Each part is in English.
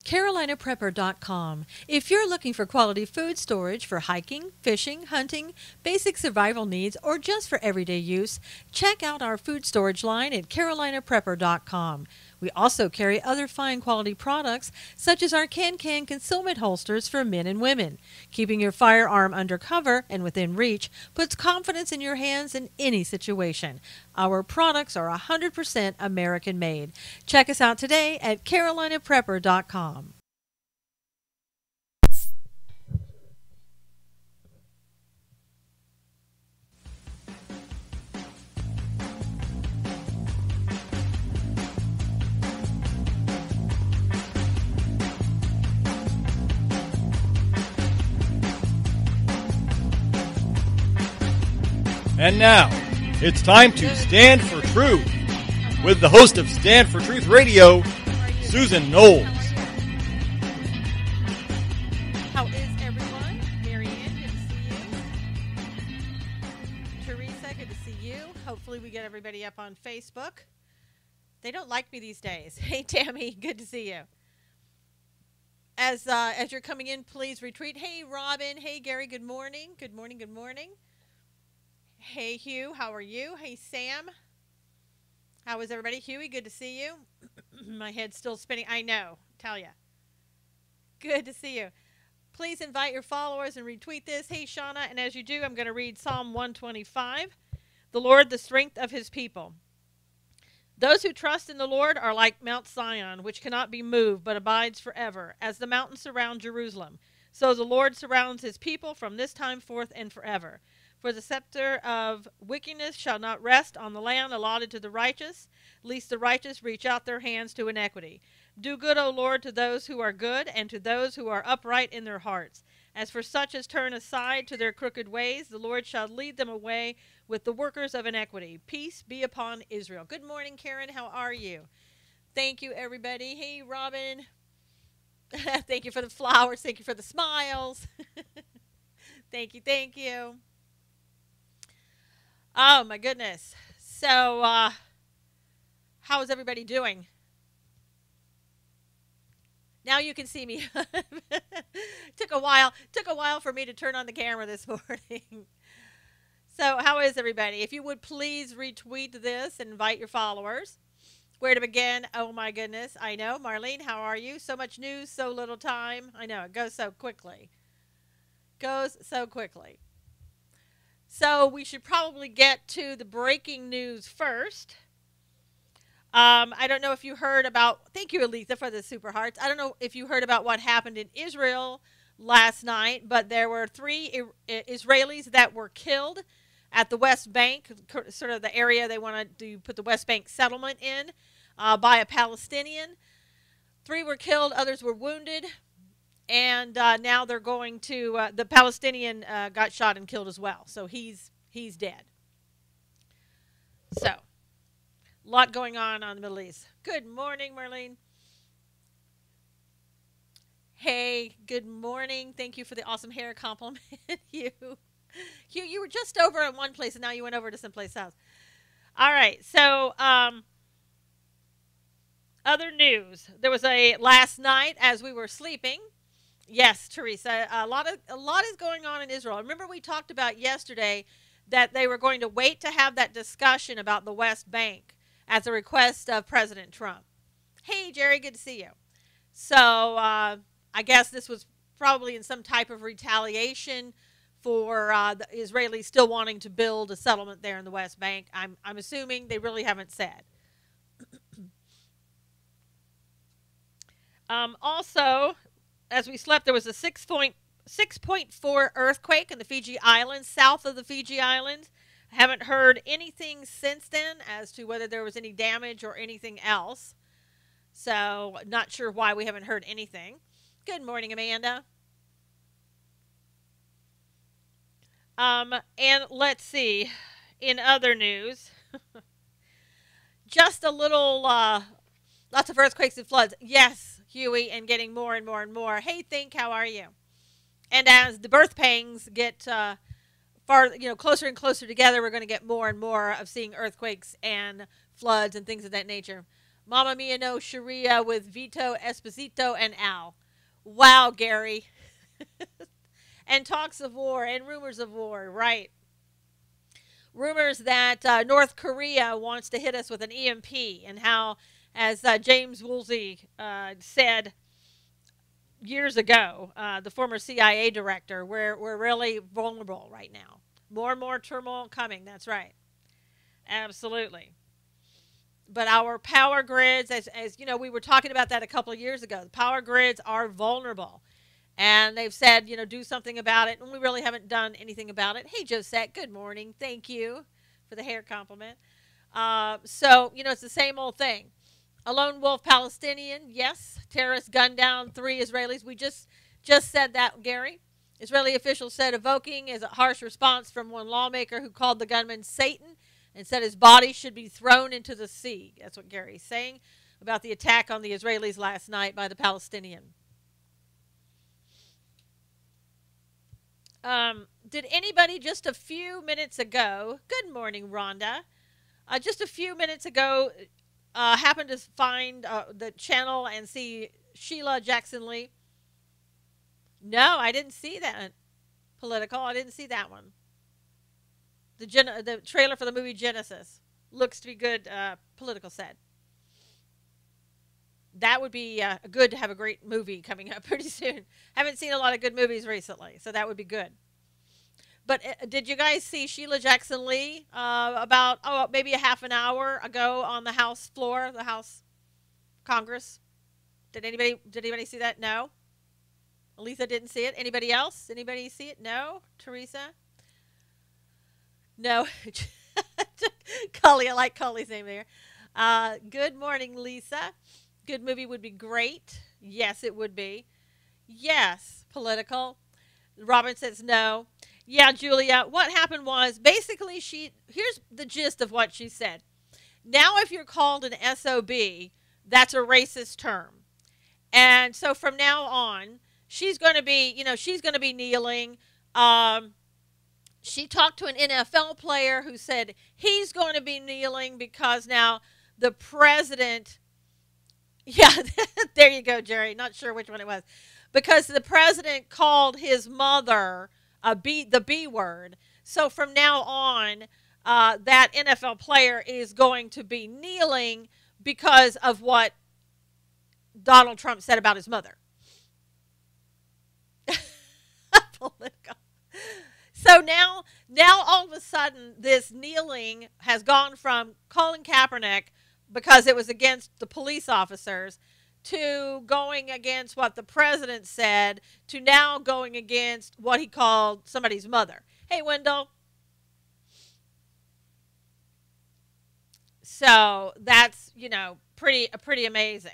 CarolinaPrepper.com. If you're looking for quality food storage for hiking, fishing, hunting, basic survival needs, or just for everyday use, check out our food storage line at CarolinaPrepper.com. We also carry other fine quality products such as our Can concealment holsters for men and women. Keeping your firearm under cover and within reach puts confidence in your hands in any situation. Our products are 100% American made. Check us out today at CarolinaPrepper.com. And now, it's time to Stand for Truth with the host of Stand for Truth Radio, Susan Knowles. How is everyone? Marianne, good to see you. Teresa, good to see you. Hopefully we get everybody up on Facebook. They don't like me these days. Hey, Tammy, good to see you. As you're coming in, please retweet. Hey, Robin. Hey, Gary, good morning. Good morning, good morning. Hey, Hugh, how are you? Hey, Sam. How is everybody? Huey, good to see you. My head's still spinning. I know. Tell ya. Good to see you. Please invite your followers and retweet this. Hey, Shauna, and as you do, I'm going to read Psalm 125. The Lord, the strength of his people. Those who trust in the Lord are like Mount Zion, which cannot be moved, but abides forever. As the mountains surround Jerusalem, so the Lord surrounds his people from this time forth and forever. For the scepter of wickedness shall not rest on the land allotted to the righteous, lest the righteous reach out their hands to iniquity. Do good, O Lord, to those who are good, and to those who are upright in their hearts. As for such as turn aside to their crooked ways, the Lord shall lead them away with the workers of iniquity. Peace be upon Israel. Good morning, Karen. How are you? Thank you, everybody. Hey, Robin. Thank you for the flowers. Thank you for the smiles. Thank you, thank you. Oh, my goodness. So, how is everybody doing? Now you can see me. Took a while for me to turn on the camera this morning. So, how is everybody? If you would please retweet this and invite your followers. Where to begin? Oh, my goodness. I know. Marlene, how are you? So much news, so little time. I know. It goes so quickly. Goes so quickly. So we should probably get to the breaking news first. I don't know if you heard about, thank you, Aletha, for the super hearts. I don't know if you heard about what happened in Israel last night, but there were 3 Israelis that were killed at the West Bank, sort of the area they wanted to put the West Bank settlement in, by a Palestinian. 3 were killed, others were wounded. And now they're going to, the Palestinian got shot and killed as well. So he's dead. So, a lot going on the Middle East. Good morning, Marlene. Hey, good morning. Thank you for the awesome hair compliment. Hugh, you were just over at one place and now you went over to someplace else. All right, so other news. There was last night as we were sleeping. Yes, Teresa, a lot is going on in Israel. Remember we talked about yesterday that they were going to wait to have that discussion about the West Bank at the request of President Trump. Hey, Jerry, good to see you. So I guess this was probably in some type of retaliation for the Israelis still wanting to build a settlement there in the West Bank. I'm assuming they really haven't said. Also, as we slept, there was a 6.4 earthquake in the Fiji Islands, south of the Fiji Islands. I haven't heard anything since then as to whether there was any damage or anything else. So, not sure why we haven't heard anything. Good morning, Amanda. And let's see, in other news, just a little, lots of earthquakes and floods. Yes, Huey, and getting more and more and more. Hey, Think, how are you? And as the birth pangs get closer and closer together, we're going to get more and more of seeing earthquakes and floods and things of that nature. Mamma Mia no Sharia with Vito Esposito and Al. Wow, Gary. And talks of war and rumors of war, right? Rumors that North Korea wants to hit us with an EMP, and how, as James Woolsey said years ago, the former CIA director, we're really vulnerable right now. More and more turmoil coming. That's right. Absolutely. But our power grids, as you know, we were talking about that a couple of years ago. The power grids are vulnerable. And they've said, do something about it. And we really haven't done anything about it. Hey, Josette, good morning. Thank you for the hair compliment. So, it's the same old thing. A lone wolf Palestinian, yes. Terrorists gunned down 3 Israelis. We just said that, Gary. Israeli officials said evoking is a harsh response from one lawmaker who called the gunman Satan and said his body should be thrown into the sea. That's what Gary's saying about the attack on the Israelis last night by the Palestinian. Did anybody just a few minutes ago, good morning, Rhonda, just a few minutes ago, happen to find the channel and see Sheila Jackson Lee? No, I didn't see that. Political, I didn't see that one. The trailer for the movie Genesis looks to be good. Political said that would be good to have a great movie coming up pretty soon. Haven't seen a lot of good movies recently, so that would be good. But did you guys see Sheila Jackson Lee about maybe a half an hour ago on the House floor, the House Congress? Did anybody see that? No. Aletha didn't see it. Anybody else? Anybody see it? No. Teresa? No. Cully, I like Cully's name there. Good morning, Lisa. Good movie would be great. Yes, it would be. Yes, political. Robin says no. Yeah, Julia, what happened was basically here's the gist of what she said. Now if you're called an SOB, that's a racist term. And so from now on, she's going to be kneeling. She talked to an NFL player who said he's going to be kneeling because now the president, yeah, there you go, Jerry. Not sure which one it was. Because the president called his mother the B word. So from now on, that NFL player is going to be kneeling because of what Donald Trump said about his mother. Political. So now all of a sudden, this kneeling has gone from Colin Kaepernick because it was against the police officers to going against what the president said to now going against what he called somebody's mother. Hey, Wendell. So that's, pretty amazing.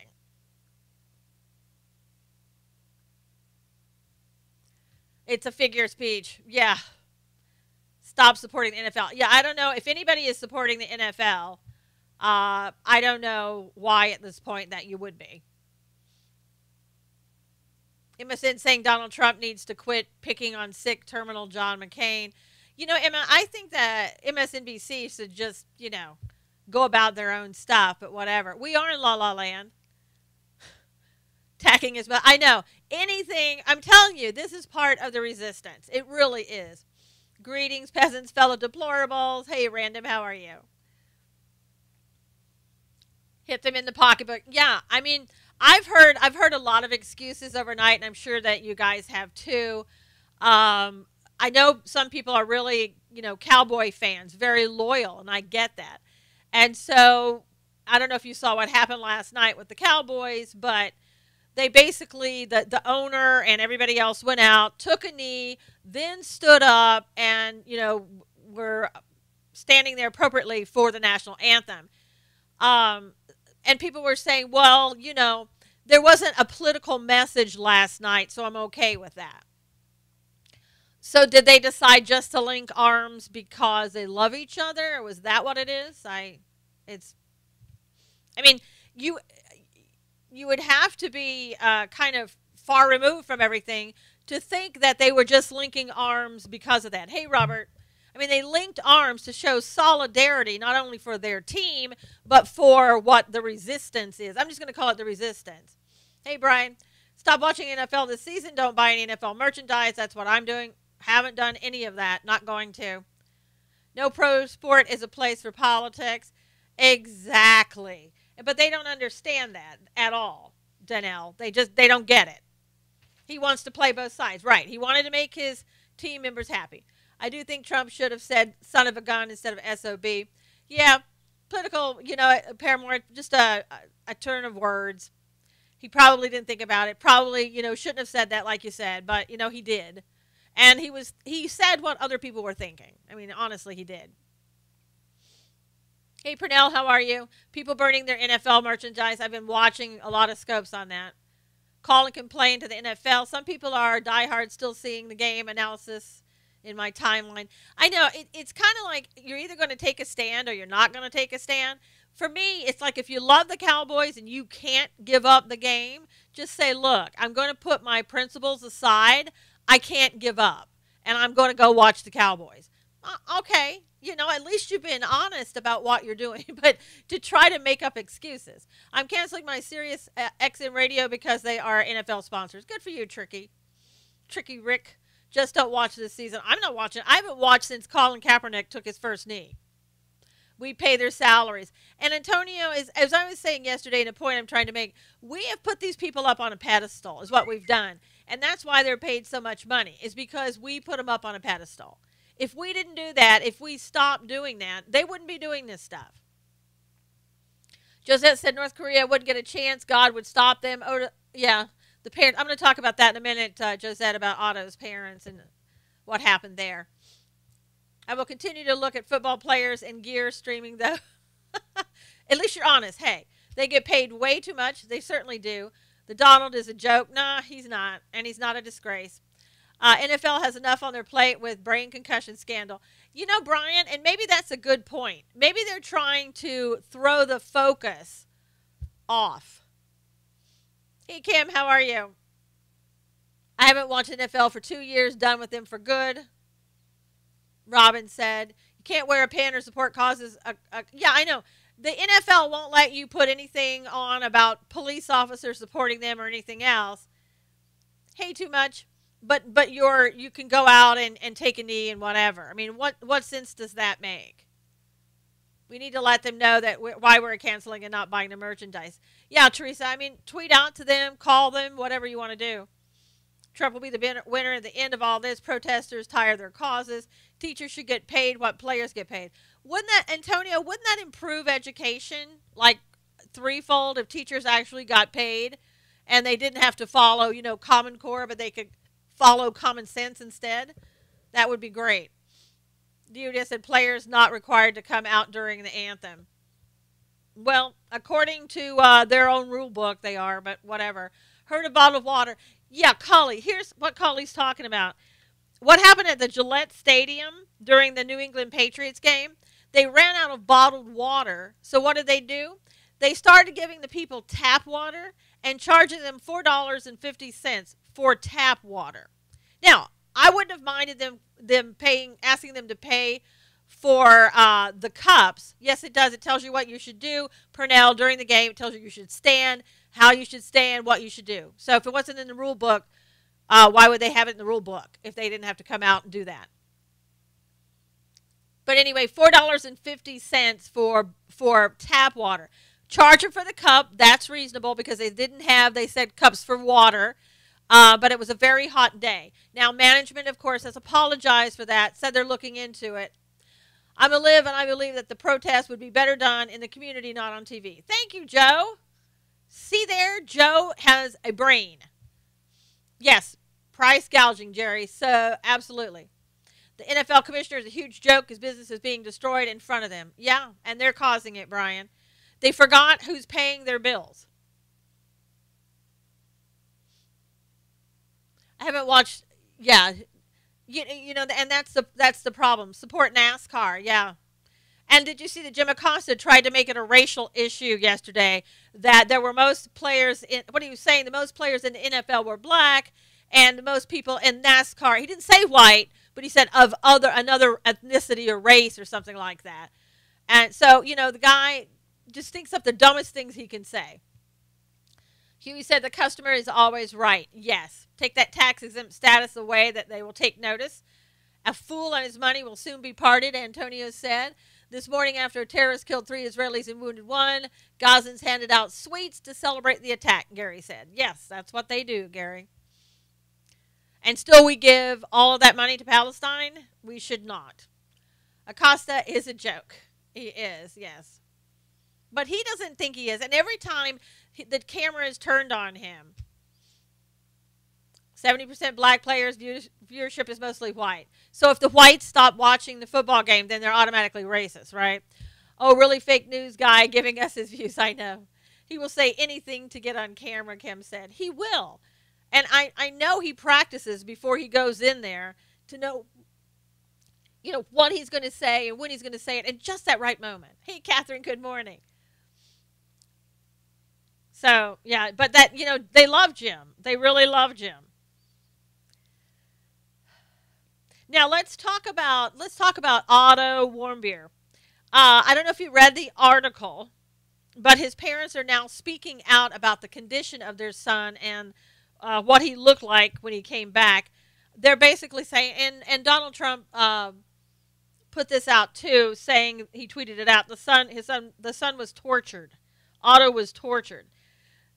It's a figure of speech. Yeah. Stop supporting the NFL. Yeah, I don't know if anybody is supporting the NFL. I don't know why at this point that you would be. MSN saying Donald Trump needs to quit picking on sick terminal John McCain. Emma, I think that MSNBC should just, go about their own stuff, but whatever. We are in La La Land. Attacking his mother. I know. Anything. I'm telling you, this is part of the resistance. It really is. Greetings, peasants, fellow deplorables. Hey, Random, how are you? Hit them in the pocketbook. Yeah, I mean, I've heard a lot of excuses overnight, and I'm sure that you guys have too. I know some people are really, cowboy fans, very loyal, and I get that. And so I don't know if you saw what happened last night with the Cowboys, but they basically, the owner and everybody else went out, took a knee, then stood up and, were standing there appropriately for the national anthem. And people were saying, well, there wasn't a political message last night, so I'm okay with that. So did they decide just to link arms because they love each other? Or was that what it is? You would have to be kind of far removed from everything to think that they were just linking arms because of that. Hey, Robert. I mean, they linked arms to show solidarity, not only for their team, but for what the resistance is. I'm just going to call it the resistance. Hey, Brian, stop watching NFL this season. Don't buy any NFL merchandise. That's what I'm doing. Haven't done any of that. Not going to. No pro sport is a place for politics. Exactly. But they don't understand that at all, Danelle. They don't get it. He wants to play both sides. Right. He wanted to make his team members happy. I do think Trump should have said son of a gun instead of SOB. Yeah, political, Paramore, just a turn of words. He probably didn't think about it. Probably, shouldn't have said that like you said, but, he did. And he said what other people were thinking. I mean, honestly, he did. Hey, Purnell, how are you? People burning their NFL merchandise. I've been watching a lot of scopes on that. Call and complain to the NFL. Some people are diehard, still seeing the game analysis in my timeline. I know it's kind of like you're either going to take a stand or you're not going to take a stand. For me, it's like if you love the Cowboys and you can't give up the game, just say, look, I'm going to put my principles aside. I can't give up, and I'm going to go watch the Cowboys. Okay, at least you've been honest about what you're doing, but to try to make up excuses. I'm canceling my Sirius XM radio because they are NFL sponsors. Good for you, Tricky Rick. Just don't watch this season. I'm not watching. I haven't watched since Colin Kaepernick took his first knee. We pay their salaries. And Antonio, as I was saying yesterday, and a point I'm trying to make, we have put these people up on a pedestal is what we've done. And that's why they're paid so much money, is because we put them up on a pedestal. If we didn't do that, if we stopped doing that, they wouldn't be doing this stuff. Josette said North Korea wouldn't get a chance. God would stop them. Oh, yeah. The parents. I'm going to talk about that in a minute, Josette, about Otto's parents and what happened there. I will continue to look at football players in gear streaming, though. At least you're honest. Hey, they get paid way too much. They certainly do. The Donald is a joke. Nah, he's not. And he's not a disgrace. NFL has enough on their plate with brain concussion scandal. Brian, and maybe that's a good point. Maybe they're trying to throw the focus off. Hey, Kim, how are you? I haven't watched NFL for 2 years, done with them for good. Robin said, you can't wear a pin or support causes. Yeah, I know. The NFL won't let you put anything on about police officers supporting them or anything else. Hey, too much. But you can go out and take a knee and whatever. I mean, what sense does that make? We need to let them know that why we're canceling and not buying the merchandise. Yeah, Teresa, I mean, tweet out to them, call them, whatever you want to do. Trump will be the winner at the end of all this. Protesters tire their causes. Teachers should get paid what players get paid. Wouldn't that improve education like threefold if teachers actually got paid and they didn't have to follow, Common Core, but they could follow common sense instead? That would be great. DOD said players not required to come out during the anthem. Well, according to their own rule book, they are, but whatever. Heard a bottle of water. Yeah, Cully. Here's what Cully's talking about. What happened at the Gillette Stadium during the New England Patriots game? They ran out of bottled water. So what did they do? They started giving the people tap water and charging them $4.50 for tap water. Now, I wouldn't have minded asking them to pay for the cups. Yes, it does. It tells you what you should do. Purnell, during the game, it tells you should stand, how you should stand, what you should do. So if it wasn't in the rule book, why would they have it in the rule book if they didn't have to come out and do that? But anyway, $4.50 for tap water. Charge them for the cup. That's reasonable because they said cups for water. But it was a very hot day. Now, management, of course, has apologized for that, said they're looking into it. I'm a live, and I believe that the protest would be better done in the community, not on TV. Thank you, Joe. See there, Joe has a brain. Yes, price gouging, Jerry. So, absolutely. The NFL commissioner is a huge joke. His business is being destroyed in front of them. Yeah, and they're causing it, Brian. They forgot who's paying their bills. I haven't watched, yeah, and that's the problem. Support NASCAR, yeah. And did you see that Jim Acosta tried to make it a racial issue yesterday? That there were most players in, what he was saying, the most players in the NFL were black, and the most people in NASCAR, he didn't say white, but he said of another ethnicity or race or something like that. And so, the guy just thinks up the dumbest things he can say. Huey said the customer is always right. Yes. Take that tax-exempt status away that they will take notice. A fool and his money will soon be parted, Antonio said. This morning, after a terrorist killed 3 Israelis and wounded 1, Gazans handed out sweets to celebrate the attack, Gary said. Yes, that's what they do, Gary. And still we give all of that money to Palestine? We should not. Acosta is a joke. He is, yes. But he doesn't think he is. And every time the camera is turned on him, 70% black players, viewership is mostly white. So if the whites stop watching the football game, then they're automatically racist, right? Oh, really fake news guy giving us his views, I know. He will say anything to get on camera, Kim said. He will. And I know he practices before he goes in there to know, what he's going to say and when he's going to say it in just that right moment. Hey, Catherine, good morning. So, yeah, but that, they love Jim. They really love Jim. Now let's talk about Otto Warmbier. I don't know if you read the article, but his parents are now speaking out about the condition of their son and what he looked like when he came back. They're basically saying, and Donald Trump put this out too, saying, he tweeted it out. The son was tortured. Otto was tortured.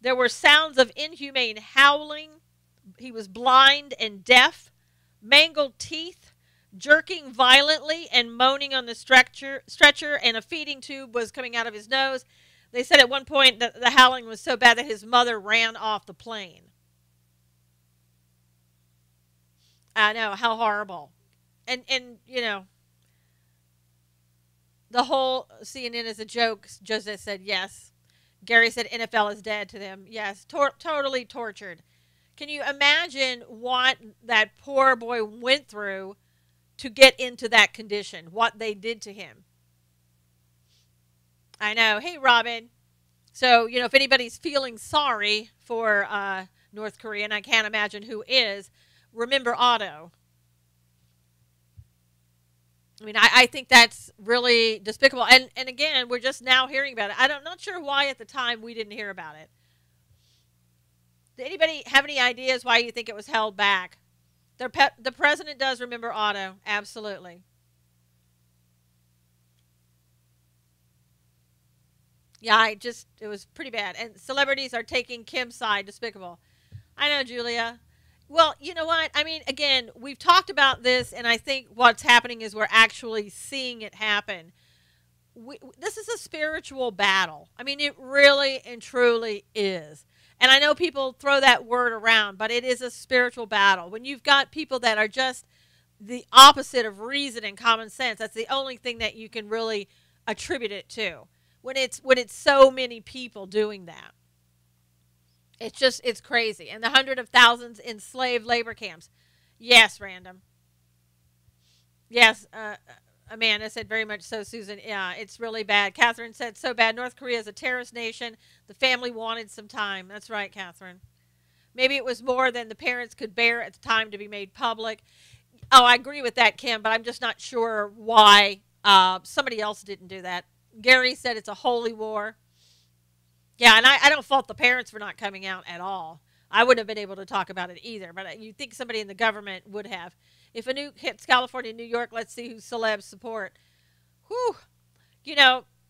There were sounds of inhumane howling. He was blind and deaf. Mangled teeth, jerking violently and moaning on the stretcher, and a feeding tube was coming out of his nose. They said at one point that the howling was so bad that his mother ran off the plane. I know, how horrible. And the whole CNN is a joke, Jose said yes. Gary said NFL is dead to them. Yes, totally tortured. Can you imagine what that poor boy went through to get into that condition? What they did to him? I know. Hey, Robin. So, if anybody's feeling sorry for North Korea, and I can't imagine who is, remember Otto. I mean, I think that's really despicable. And again, we're just now hearing about it. I'm not sure why at the time we didn't hear about it. Did anybody have any ideas why you think it was held back? The president does remember Otto. Absolutely. Yeah, it was pretty bad. And celebrities are taking Kim's side. Despicable. I know, Julia. Well, you know what? I mean, again, we've talked about this, and I think what's happening is we're actually seeing it happen. This is a spiritual battle. I mean, it really and truly is. And I know people throw that word around, but it is a spiritual battle. When you've got people that are just the opposite of reason and common sense, that's the only thing that you can really attribute it to. When it's so many people doing that. It's crazy. And the hundreds of thousands in slave labor camps. Yes, Random. Yes, Amanda said very much so, Susan. Yeah, it's really bad. Catherine said so bad. North Korea is a terrorist nation. The family wanted some time. That's right, Catherine. Maybe it was more than the parents could bear at the time to be made public. Oh, I agree with that, Kim, but I'm just not sure why somebody else didn't do that. Gary said it's a holy war. Yeah, and I don't fault the parents for not coming out at all. I wouldn't have been able to talk about it either, but you'd think somebody in the government would have. If a nuke hits California, New York, let's see who celebs support. Whew.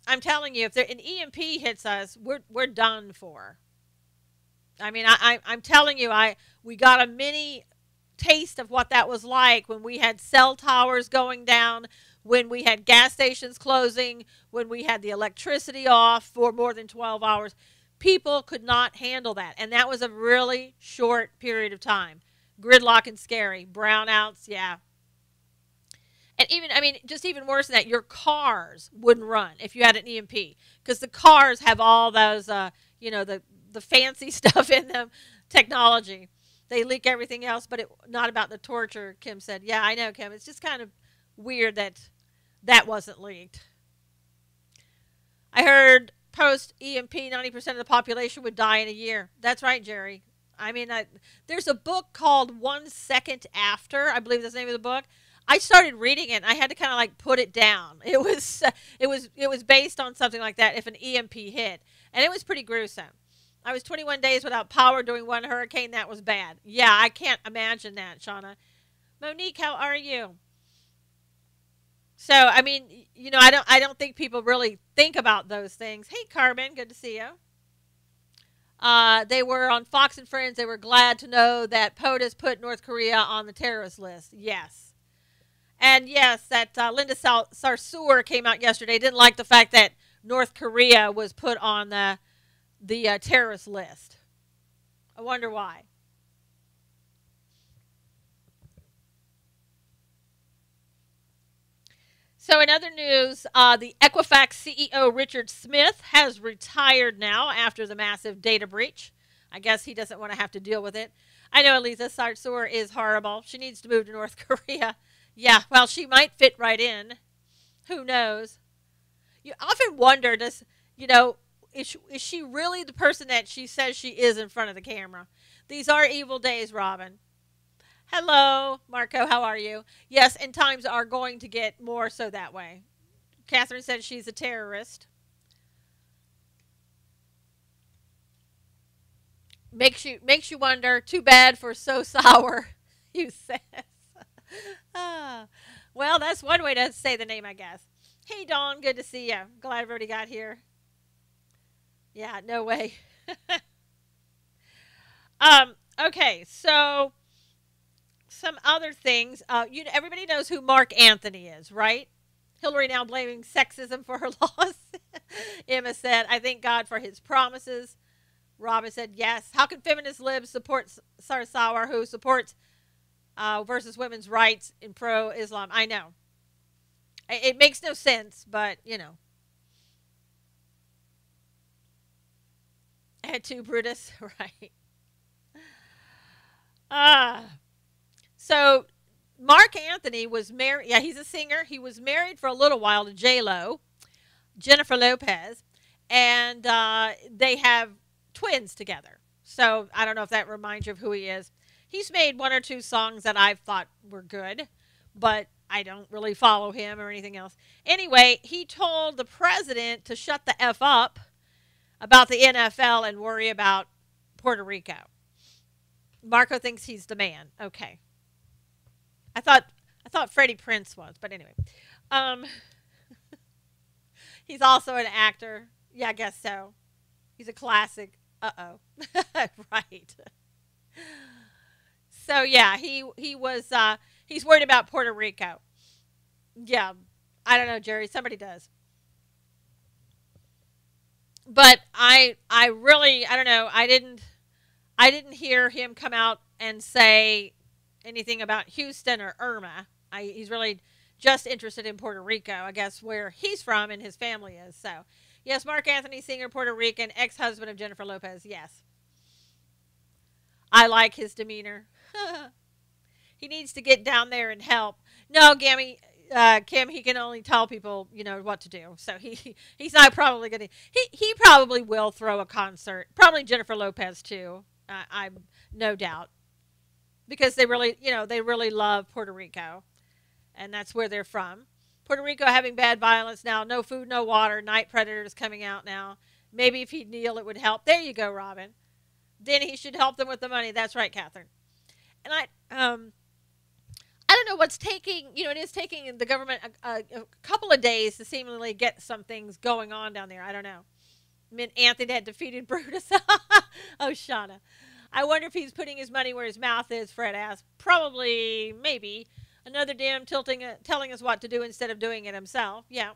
I'm telling you, if an EMP hits us, we're done for. I mean, I'm telling you, we got a mini taste of what that was like when we had cell towers going down, when we had gas stations closing, when we had the electricity off for more than 12 hours. People could not handle that. And that was a really short period of time. Gridlock and scary. Brownouts, yeah. And just even worse than that, your cars wouldn't run if you had an EMP. Because the cars have all those, the fancy stuff in them, technology. They leak everything else, but not about the torture, Kim said. Yeah, I know, Kim. It's just kind of weird that wasn't leaked. I heard post-EMP, 90% of the population would die in a year. That's right, Jerry. I mean, there's a book called 1 Second After. I believe that's the name of the book. I started reading it and I had to kind of like put it down. It was based on something like that if an EMP hit, and it was pretty gruesome. I was 21 days without power during one hurricane. That was bad. Yeah, I can't imagine that, Shauna. Monique, how are you? So, I mean, I don't think people really think about those things. Hey, Carmen, good to see you. They were on Fox and Friends. They were glad to know that POTUS put North Korea on the terrorist list. Yes. And yes, that Linda Sarsour came out yesterday. Didn't like the fact that North Korea was put on the terrorist list. I wonder why. So in other news, the Equifax CEO Richard Smith has retired now after the massive data breach. I guess he doesn't want to have to deal with it. I know Elisa Sarsour is horrible. She needs to move to North Korea. Yeah, well, she might fit right in. Who knows? You often wonder, is she really the person that she says she is in front of the camera? These are evil days, Robin. Hello, Marco. How are you? Yes, and times are going to get more so that way. Catherine said she's a terrorist. Makes you wonder. Too bad for so sour, you says. Well, that's one way to say the name, I guess. Hey, Dawn. Good to see you. Glad everybody got here. Yeah, no way. Okay, so some other things. Everybody knows who Mark Anthony is, right? Hillary now blaming sexism for her loss. Emma said, I thank God for his promises. Robin said, yes. How can feminist libs support Sarsour, who supports versus women's rights in pro-Islam? I know. It makes no sense, but, And to Brutus, right. So Mark Anthony was married. Yeah, he's a singer. He was married for a little while to J-Lo, Jennifer Lopez, and they have twins together. So I don't know if that reminds you of who he is. He's made one or two songs that I've thought were good, but I don't really follow him or anything else. Anyway, he told the president to shut the F up about the NFL and worry about Puerto Rico. Marco thinks he's the man. Okay. I thought Freddie Prinze was, but anyway. He's also an actor. Yeah, I guess so. He's a classic. Uh-oh. Right. So yeah, he was he's worried about Puerto Rico. Yeah. I don't know, Jerry. Somebody does. But I don't know. I didn't hear him come out and say anything about Houston or Irma. He's really just interested in Puerto Rico, I guess, where he's from and his family is. So, yes, Mark Anthony, singer, Puerto Rican, ex-husband of Jennifer Lopez. Yes. I like his demeanor. He needs to get down there and help. No, Kim, he can only tell people, what to do. So he's not probably going to. He probably will throw a concert. Probably Jennifer Lopez too. I'm no doubt, because they really love Puerto Rico, and that's where they're from. Puerto Rico having bad violence now. No food, no water. Night predators coming out now. Maybe if he'd kneel, it would help. There you go, Robin. Then he should help them with the money. That's right, Catherine. And I don't know what's taking, it is taking the government a couple of days to seemingly get some things going on down there. I don't know. I mean, Anthony had defeated Brutus. Oh, Shauna. I wonder if he's putting his money where his mouth is, Fred asked. Probably, maybe. Another damn telling us what to do instead of doing it himself. Yeah.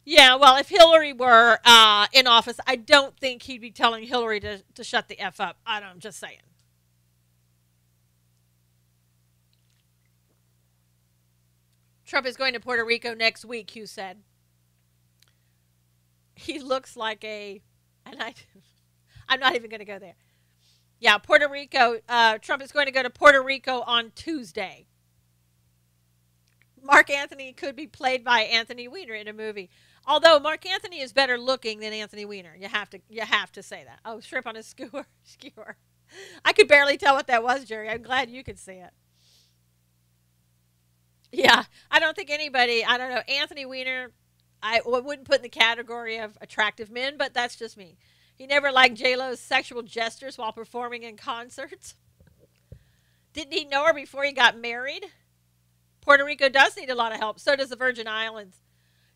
Yeah, well, if Hillary were in office, I don't think he'd be telling Hillary to shut the F up. I'm just saying. Trump is going to Puerto Rico next week, Hugh said. He looks like I'm not even going to go there. Yeah, Puerto Rico. Trump is going to go to Puerto Rico on Tuesday. Mark Anthony could be played by Anthony Weiner in a movie. Although Mark Anthony is better looking than Anthony Weiner. You have to say that. Oh, shrimp on a skewer. I could barely tell what that was, Jerry. I'm glad you could see it. Yeah, I don't think anybody, I don't know, Anthony Weiner, wouldn't put in the category of attractive men, but that's just me. He never liked J-Lo's sexual gestures while performing in concerts. Didn't he know her before he got married? Puerto Rico does need a lot of help. So does the Virgin Islands.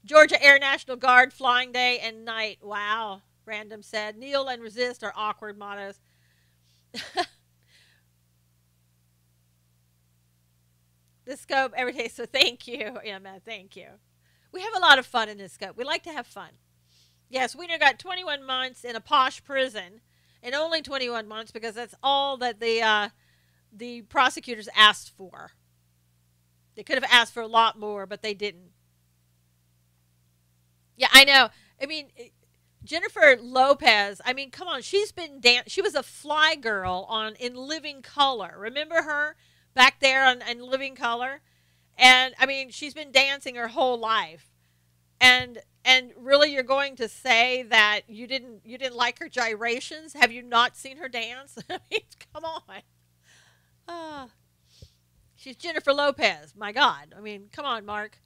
Georgia Air National Guard, flying day and night. Wow, Random said. Kneel and resist are awkward mottos. The scope every day, so thank you, Emma. Thank you. We have a lot of fun in this scope. We like to have fun. Yes, Wiener got 21 months in a posh prison, and only 21 months because that's all that the prosecutors asked for. They could have asked for a lot more, but they didn't. Yeah, I know. I mean, Jennifer Lopez. I mean, come on. She's been She was a fly girl in Living Color. Remember her back there on Living Color? And I mean, she's been dancing her whole life. And really, you're going to say that you didn't like her gyrations? Have you not seen her dance? I mean, come on. Ah, she's Jennifer Lopez. My God. I mean, come on, Mark.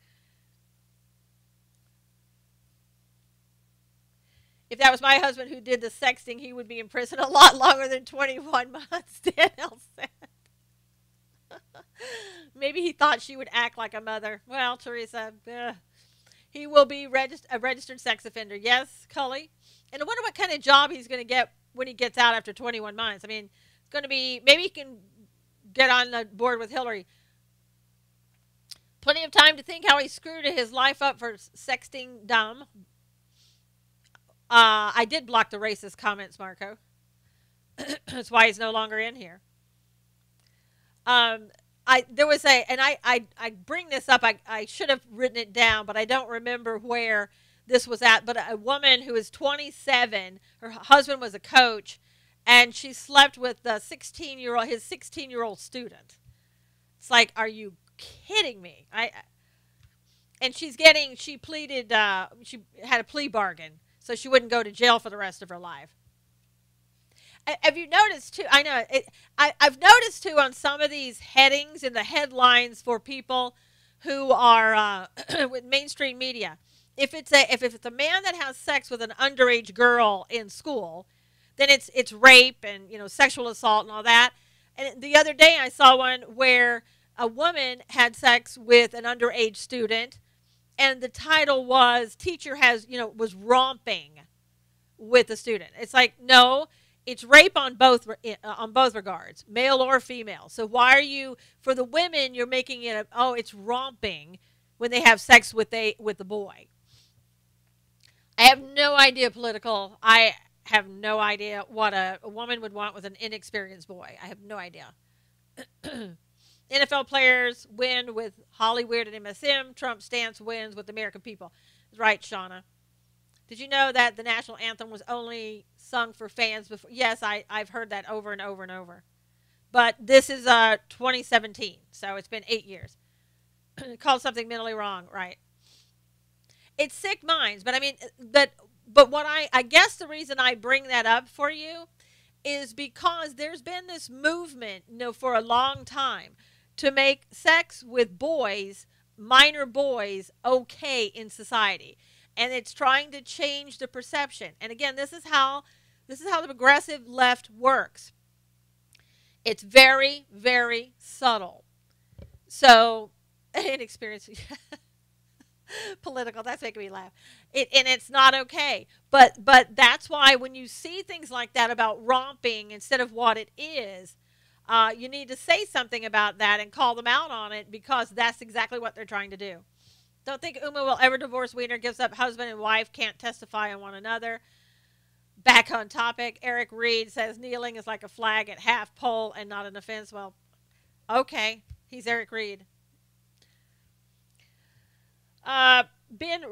If that was my husband who did the sexting, he would be in prison a lot longer than 21 months, Danielle said. Maybe he thought she would act like a mother. Well, Teresa, he will be a registered sex offender. Yes, Cully. And I wonder what kind of job he's going to get when he gets out after 21 months. I mean, it's going to be, maybe he can get on the board with Hillary. Plenty of time to think how he screwed his life up for sexting dumb. I did block the racist comments, Marco. That's why he's no longer in here. There was I bring this up. I should have written it down, but I don't remember where this was at. But a woman who is 27, her husband was a coach, and she slept with his 16-year-old student. It's like, are you kidding me? And she pleaded, she had a plea bargain, so she wouldn't go to jail for the rest of her life. Have you noticed too? I know I've noticed too on some of these headings in the headlines for people who are with mainstream media. If it's a man that has sex with an underage girl in school, then it's rape and sexual assault and all that. And the other day I saw one where a woman had sex with an underage student, and the title was "Teacher was romping with the student." It's like, no. It's rape on both regards, male or female. So why are you, for the women, you're making it it's romping when they have sex with the boy? I have no idea political. I have no idea what a woman would want with an inexperienced boy. I have no idea. NFL players win with Hollywood and MSM. Trump's stance wins with the American people. Right, Shauna. Did you know that the national anthem was only sung for fans before? Yes, I've heard that over and over and over. But this is 2017, so it's been 8 years. Called something mentally wrong, right? It's sick minds, but I mean, but what I guess the reason I bring that up for you is because there's been this movement, for a long time to make sex with boys, minor boys, okay in society. And it's trying to change the perception. And again, this is how the progressive left works. It's very, very subtle. So, inexperienced, political. That's making me laugh. And it's not okay. But that's why when you see things like that about romping instead of what it is, you need to say something about that and call them out on it, because that's exactly what they're trying to do. Don't think Uma will ever divorce. Wiener gives up husband and wife, can't testify on one another. Back on topic, Eric Reed says kneeling is like a flag at half pole and not an offense. Well, okay, he's Eric Reed. Ben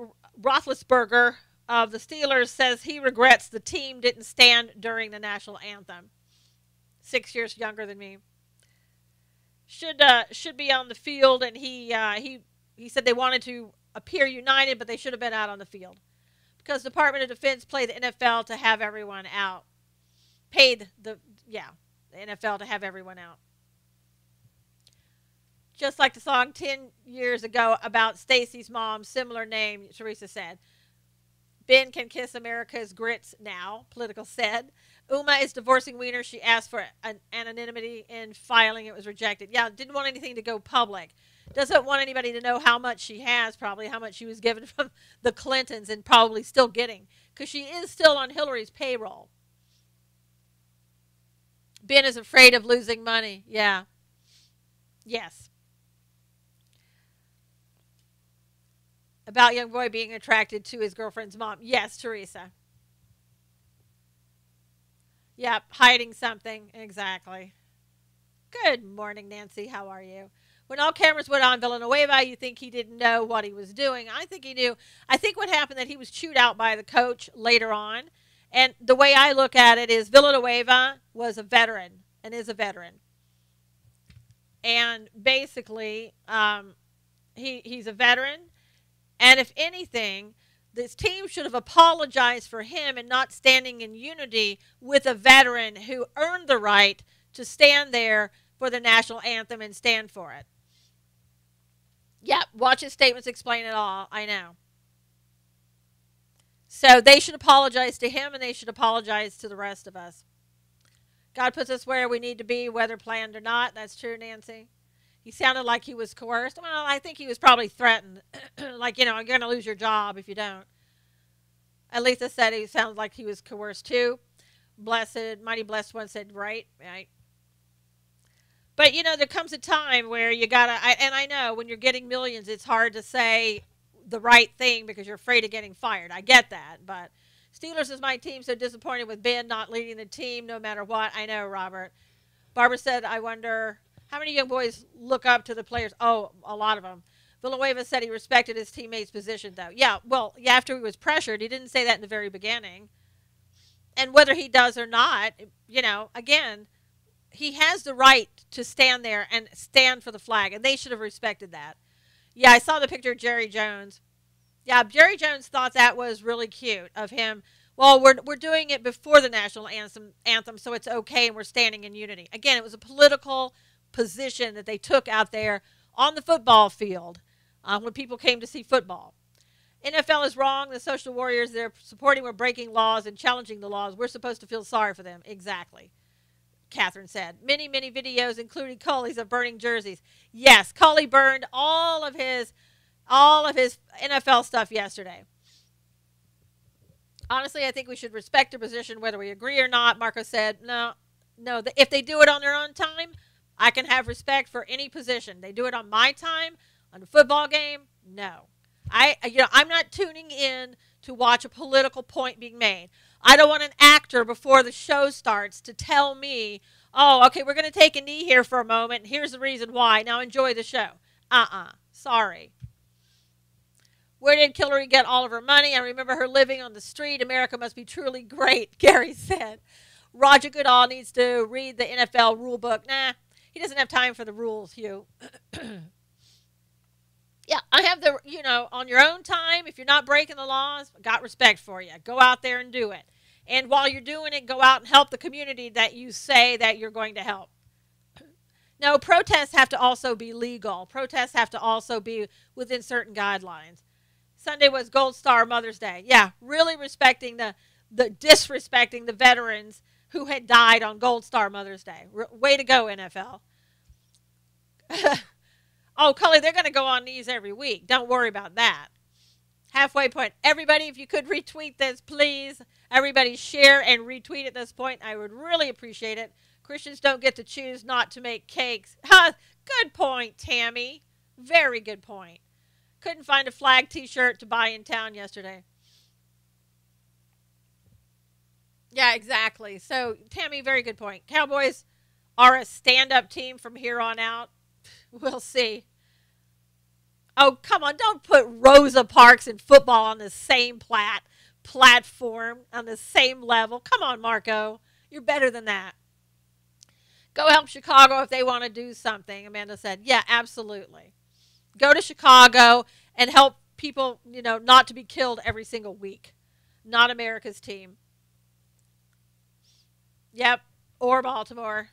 Roethlisberger of the Steelers says he regrets the team didn't stand during the national anthem. 6 years younger than me. Should be on the field, and he said they wanted to appear united, but they should have been out on the field. Because the Department of Defense played the NFL to have everyone out. Paid the NFL to have everyone out. Just like the song 10 years ago about Stacy's mom, similar name, Teresa said. Ben can kiss America's grits now, Political said. Uma is divorcing Wiener. She asked for an anonymity in filing. It was rejected. Yeah, didn't want anything to go public. Doesn't want anybody to know how much she has, probably, how much she was given from the Clintons and probably still getting. Because she is still on Hillary's payroll. Ben is afraid of losing money. Yeah. Yes. About young boy being attracted to his girlfriend's mom. Yes, Teresa. Yep, hiding something. Exactly. Good morning, Nancy. How are you? When all cameras went on Villanueva, you think he didn't know what he was doing. I think he knew. I think what happened that he was chewed out by the coach later on. And the way I look at it is Villanueva was a veteran and is a veteran. And basically, he's a veteran. And if anything, this team should have apologized for him and not standing in unity with a veteran who earned the right to stand there for the national anthem and stand for it. Yep, watch his statements explain it all. I know. So they should apologize to him and they should apologize to the rest of us. God puts us where we need to be, whether planned or not. That's true, Nancy. He sounded like he was coerced. Well, I think he was probably threatened. Like, you're going to lose your job if you don't. Aletha said he sounds like he was coerced too. Blessed, mighty blessed one said, right. But, there comes a time where you got to, and I know when you're getting millions, it's hard to say the right thing because you're afraid of getting fired. I get that. But Steelers is my team, so disappointed with Ben not leading the team no matter what. I know, Robert. Barbara said, I wonder how many young boys look up to the players. Oh, a lot of them. Villanueva said he respected his teammates' position, though. Yeah, well, after he was pressured, he didn't say that in the very beginning. And whether he does or not, again, he has the right to stand there and stand for the flag, and they should have respected that. Yeah, I saw the picture of Jerry Jones. Yeah, Jerry Jones thought that was really cute of him. Well, we're doing it before the national anthem, so it's okay, and we're standing in unity. Again, it was a political position that they took out there on the football field when people came to see football. NFL is wrong. The social warriors they're supporting were breaking laws and challenging the laws. We're supposed to feel sorry for them. Exactly, Catherine said. Many, many videos, including Culley's, of burning jerseys. Yes, Culley burned all of his NFL stuff yesterday. Honestly, I think we should respect their position whether we agree or not. Marco said, no, if they do it on their own time, I can have respect for any position. They do it on my time, on a football game, no. I'm not tuning in to watch a political point being made. I don't want an actor before the show starts to tell me, oh, okay, we're going to take a knee here for a moment, and here's the reason why. Now enjoy the show. Sorry. Where did Hillary get all of her money? I remember her living on the street. America must be truly great, Gary said. Roger Goodall needs to read the NFL rule book. Nah, he doesn't have time for the rules, Hugh. Yeah, I have on your own time, if you're not breaking the laws, got respect for you. Go out there and do it. And while you're doing it, go out and help the community that you say that you're going to help. No, protests have to also be legal. Protests have to also be within certain guidelines. Sunday was Gold Star Mother's Day. Yeah, really respecting disrespecting the veterans who had died on Gold Star Mother's Day. Way to go, NFL. Oh, Cully, they're going to go on these every week. Don't worry about that. Halfway point. Everybody, if you could retweet this, please. Everybody share and retweet at this point. I would really appreciate it. Christians don't get to choose not to make cakes. Good point, Tammy. Very good point. Couldn't find a flag t-shirt to buy in town yesterday. Yeah, exactly. So, Tammy, very good point. Cowboys are a stand-up team from here on out. We'll see. Oh, come on. Don't put Rosa Parks and football on the same platform, on the same level. Come on, Marco. You're better than that. Go help Chicago if they want to do something, Amanda said. Yeah, absolutely. Go to Chicago and help people, not to be killed every single week. Not America's team. Yep. Or Baltimore.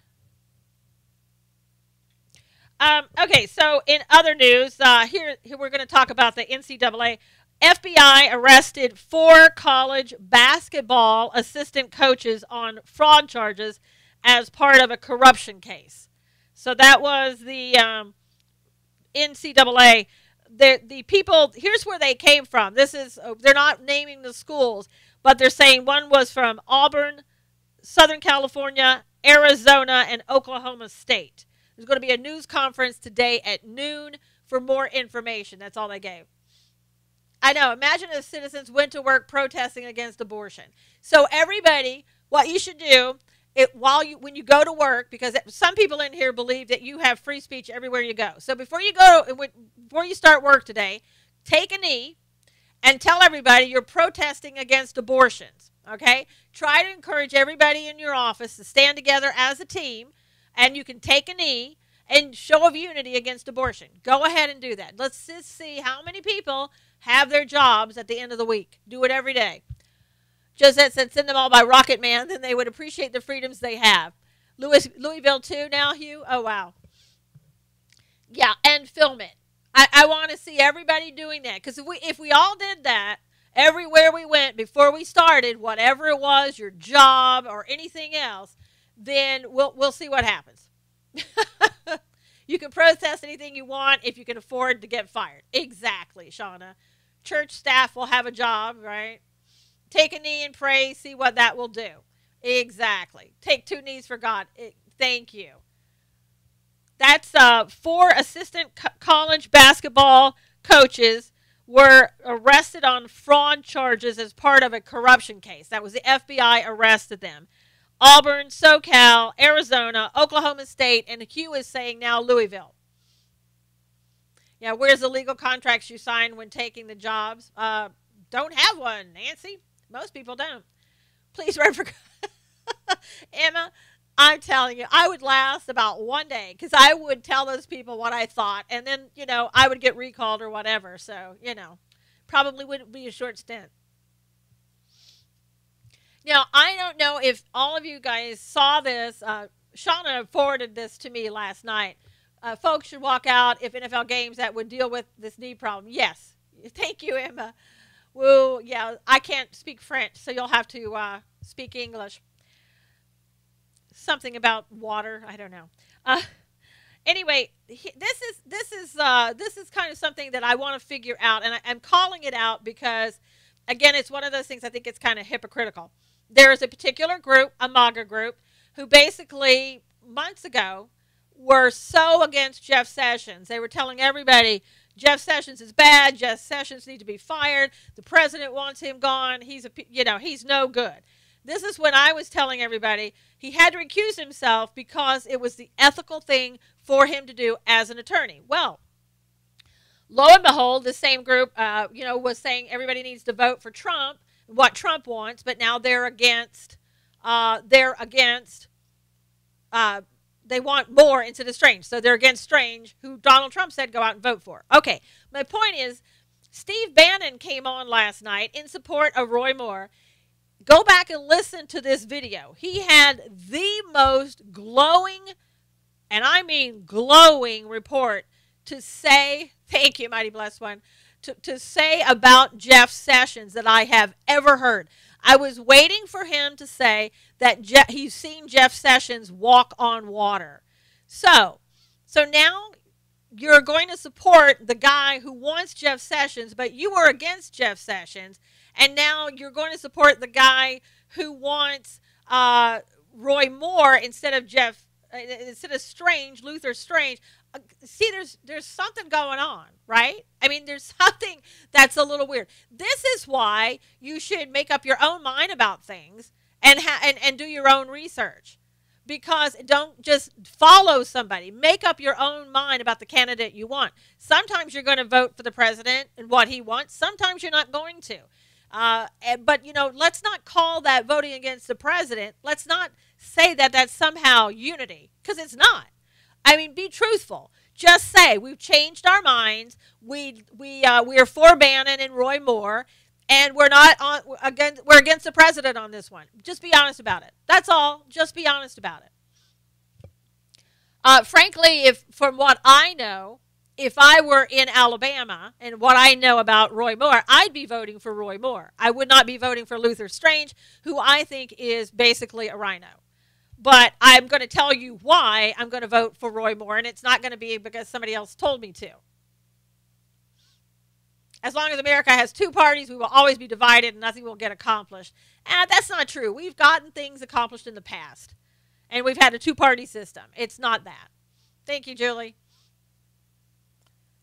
Okay, so in other news, here we're going to talk about the NCAA. FBI arrested 4 college basketball assistant coaches on fraud charges as part of a corruption case. So that was the NCAA. The people, here's where they came from. They're not naming the schools, but they're saying one was from Auburn, Southern California, Arizona, and Oklahoma State. There's going to be a news conference today at noon for more information. That's all they gave. I know. Imagine if citizens went to work protesting against abortion. So everybody, what you should do when you go to work, because some people in here believe that you have free speech everywhere you go. So before you start work today, take a knee and tell everybody you're protesting against abortions. Okay? Try to encourage everybody in your office to stand together as a team, and you can take a knee and show of unity against abortion. Go ahead and do that. Let's just see how many people have their jobs at the end of the week. Do it every day. Josette said, send them all by Rocket Man, then they would appreciate the freedoms they have. Louisville too now, Hugh? Oh, wow. Yeah, and film it. I want to see everybody doing that, because if we all did that everywhere we went before we started, whatever it was, your job or anything else, then we'll see what happens. You can protest anything you want if you can afford to get fired. Exactly, Shauna. Church staff will have a job, right? Take a knee and pray, see what that will do. Exactly. Take 2 knees for God. Thank you. That's 4 assistant college basketball coaches were arrested on fraud charges as part of a corruption case. That was the FBI arrested them. Auburn, SoCal, Arizona, Oklahoma State, and Hugh is saying now Louisville. Yeah, where's the legal contracts you signed when taking the jobs? Don't have one, Nancy. Most people don't. Please run for Emma, I'm telling you, I would last about one day, because I would tell those people what I thought, and then, I would get recalled or whatever. So, probably wouldn't be a short stint. Now, I don't know if all of you guys saw this. Shauna forwarded this to me last night. Folks should walk out if NFL games that would deal with this knee problem. Yes. Thank you, Emma. Well, yeah, I can't speak French, so you'll have to speak English. Something about water. I don't know. Anyway, this is kind of something that I want to figure out, and I'm calling it out because, again, it's one of those things I think it's kind of hypocritical. There is a particular group, a MAGA group, who basically months ago were so against Jeff Sessions. They were telling everybody Jeff Sessions is bad. Jeff Sessions needs to be fired. The president wants him gone. He's no good. This is when I was telling everybody he had to recuse himself because it was the ethical thing for him to do as an attorney. Well, lo and behold, the same group, was saying everybody needs to vote for Trump, what Trump wants, but now they're against. They want more instead of Strange. So they're against Strange, who Donald Trump said go out and vote for. Okay, my point is, Steve Bannon came on last night in support of Roy Moore. Go back and listen to this video. He had the most glowing, and I mean glowing, report to say, thank you, mighty blessed one, to say about Jeff Sessions that I have ever heard. I was waiting for him to say that he's seen Jeff Sessions walk on water. So now you're going to support the guy who wants Jeff Sessions, but you were against Jeff Sessions, and now you're going to support the guy who wants Roy Moore instead of Strange, Luther Strange. See, there's something going on, right? I mean, there's something that's a little weird. This is why you should make up your own mind about things and do your own research. Because don't just follow somebody. Make up your own mind about the candidate you want. Sometimes you're going to vote for the president and what he wants. Sometimes you're not going to. But, let's not call that voting against the president. Let's not say that that's somehow unity, because it's not. I mean, be truthful. Just say we've changed our minds. We are for Bannon and Roy Moore, and we're against the president on this one. Just be honest about it. That's all. Just be honest about it. Frankly, if from what I know, if I were in Alabama and what I know about Roy Moore, I'd be voting for Roy Moore. I would not be voting for Luther Strange, who I think is basically a rhino. But I'm going to tell you why I'm going to vote for Roy Moore, and it's not going to be because somebody else told me to. As long as America has two parties, we will always be divided and nothing will get accomplished. And that's not true. We've gotten things accomplished in the past. And we've had a two-party system. It's not that. Thank you, Julie.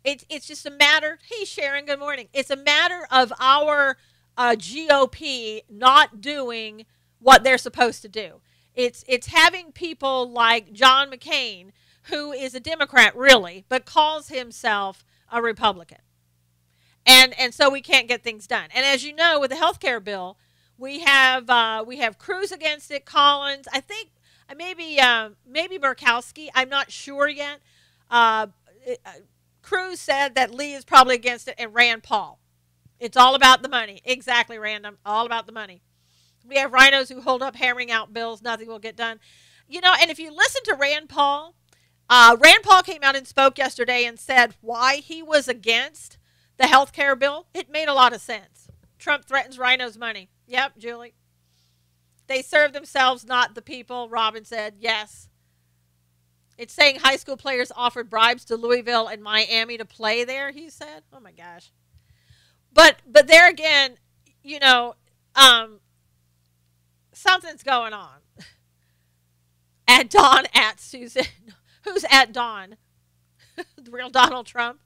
It's just a matter. Hey, Sharon, good morning. It's a matter of our GOP not doing what they're supposed to do. It's having people like John McCain, who is a Democrat, really, but calls himself a Republican. And so we can't get things done. And as you know, with the health care bill, we have Cruz against it, Collins. I think maybe Murkowski. I'm not sure yet. Cruz said that Lee is probably against it, and Rand Paul. It's all about the money. Exactly, Random. All about the money. We have rhinos who hold up hammering out bills. Nothing will get done. You know, and if you listen to Rand Paul came out and spoke yesterday and said why he was against the health care bill. It made a lot of sense. Trump threatens rhinos' money. Yep, Julie. They serve themselves, not the people, Robin said. Yes. It's saying high school players offered bribes to Louisville and Miami to play there, he said. Oh, my gosh. But there again, you know, something's going on. At Dawn, at Susan. Who's at Dawn? The real Donald Trump?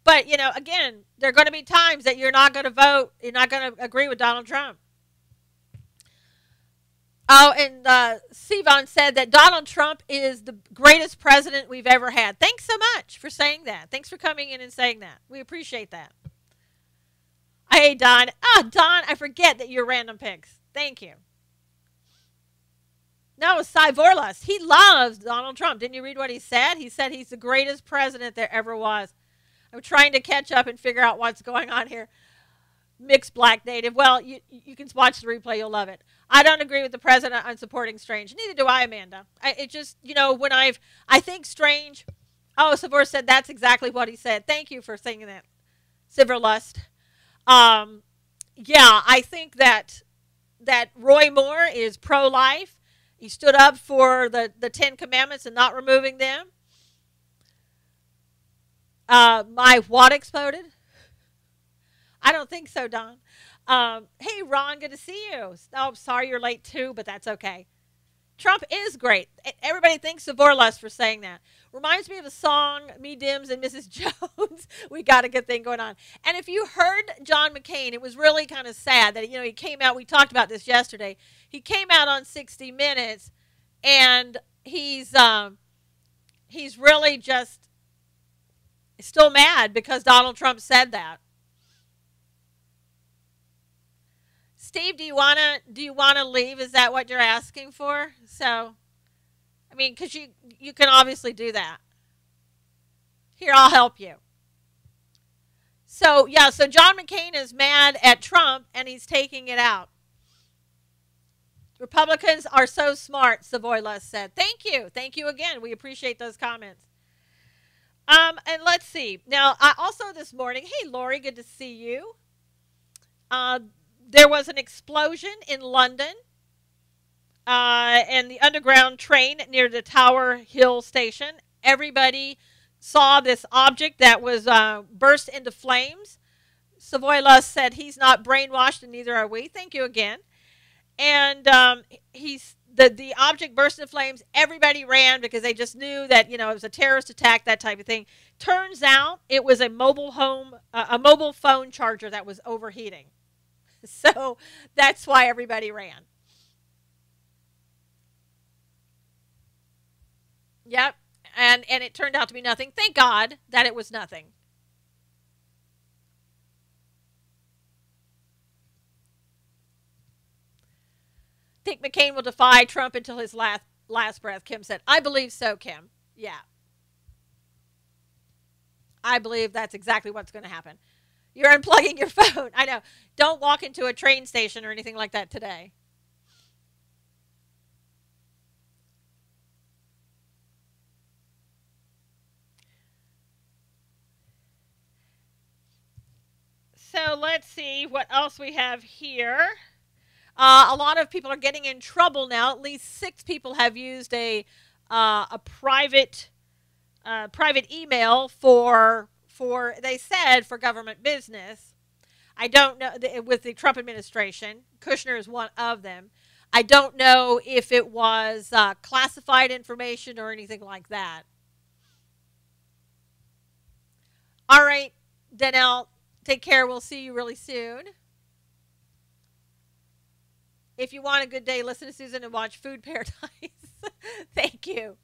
But, you know, again, there are going to be times that you're not going to vote. You're not going to agree with Donald Trump. Oh, and Sivan said that Donald Trump is the greatest president we've ever had. Thanks so much for saying that. Thanks for coming in and saying that. We appreciate that. Hey, Don. Don, I forget that you're random picks. Thank you. No, Cy Vorlas. He loves Donald Trump. Didn't you read what he said? He said he's the greatest president there ever was. I'm trying to catch up and figure out what's going on here. Mixed black native. Well, you can watch the replay. You'll love it. I don't agree with the president on supporting Strange. Neither do I, Amanda. It just, you know, when I think Strange. Oh, Savor said that's exactly what he said. Thank you for saying that, Siverlust. Yeah, I think that Roy Moore is pro-life. He stood up for the 10 Commandments and not removing them. My what exploded? I don't think so, Don. Hey, Ron, good to see you. Oh, sorry you're late too, but that's okay. Trump is great. Everybody thanks Savorlust for saying that. Reminds me of a song, Me Dims and Mrs. Jones. We got a good thing going on. And if you heard John McCain, it was really kind of sad that, you know, he came out. We talked about this yesterday. He came out on 60 Minutes, and he's really just still mad because Donald Trump said that. Steve, do you wanna leave? Is that what you're asking for? So, I mean, because you can obviously do that. Here, I'll help you. So yeah, so John McCain is mad at Trump and he's taking it out. Republicans are so smart, Savoy said. Thank you again. We appreciate those comments. And let's see. Now, also this morning, hey Lori, good to see you. There was an explosion in London and the underground train near the Tower Hill station. Everybody saw this object that was burst into flames. Savoy said he's not brainwashed and neither are we. Thank you again. And the object burst into flames. Everybody ran because they just knew that, you know, it was a terrorist attack, that type of thing. Turns out it was a mobile phone charger that was overheating. So that's why everybody ran. Yep. And it turned out to be nothing. Thank God that it was nothing. Think McCain will defy Trump until his last breath, Kim said. I believe so, Kim. Yeah. I believe that's exactly what's going to happen. You're unplugging your phone. I know. Don't walk into a train station or anything like that today. so let's see what else we have here. A lot of people are getting in trouble now. At least 6 people have used a private email for they said for government business. I don't know with the Trump administration. Kushner is one of them. I don't know if it was classified information or anything like that. All right, Danelle, take care. We'll see you really soon. If you want a good day, listen to Susan and watch Food Paradise. Thank you.